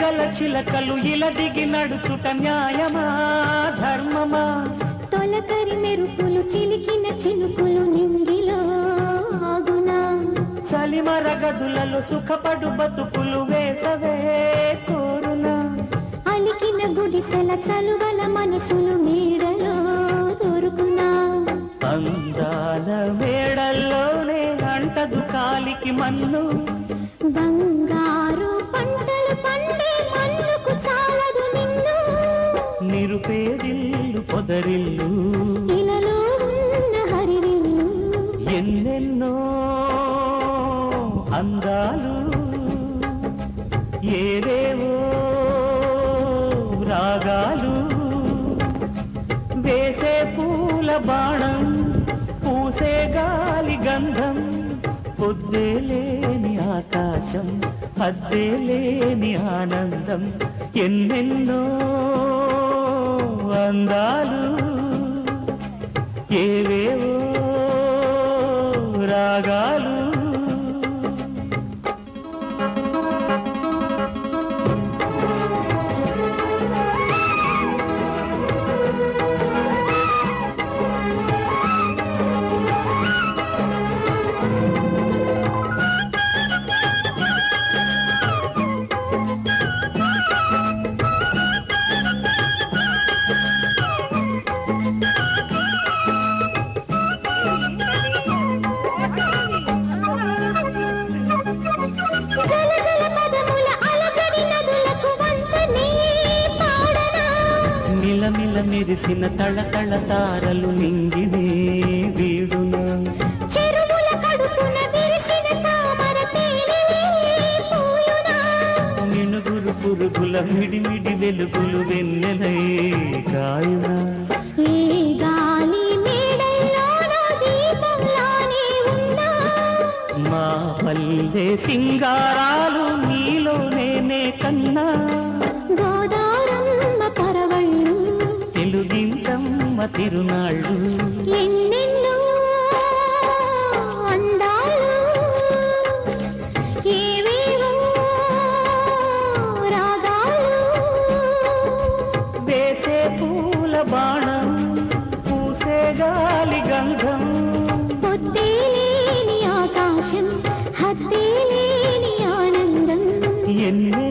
గల చిలకలు ఇలా దిగి నడుచుట న్యాయమా ధర్మమా తొలకరి మెరుపులు చిలికిన చినుకులు నింగిలో ఆగునా చలిమర గదులలో సుఖపడు బతుకులు వేసవే కోరునా అలికిన గుడిసెల చలువల మనసులు నీడలో దొరుకునా అందాల మేడల్లోనే అంటదు కాలికి మన్ను బంగారు పంటలు పండే మన్నుకు చాలదు నిన్ను నిరుపేదిల్లు పొదరిల్లు ఇలలో ఉన్న హరివిల్లు ఎన్నెన్నో అందాలు ఏవేవో రాగాలు వేసే పూల బాణం పూసే గాలి గంధం పొద్దే లేని ఆకాశం హద్దే లేని ఆనందం ఎన్నెన్నో అందాలు ఏవేవో రాగాలు మిలమిల మెరిసిన తళతళ తారలు నింగినే వీడునా చెరువుల కడుపున విరిసిన తామర తేనె పూయునా మినుగురు పురుగుల మిడిమిడి వెలుగులు వెన్నెలై కాయునా ఏ గాలి మేడల్లోనో దీపంలానే ఉన్నా మా పల్లె సింగారాలు నీలోనే కన్నా గోదారమ్మ పరవళ్ళు తెలుగించమ్మ తిరునాళ్ళు ఎన్నెన్నో అందాలు ఏవేవో రాగాలు వేసే పూల బాణం పూసే గాలి గంధం పొద్దే లేని ఆకాశం హద్దే లేని ఆనందం ఎన్నే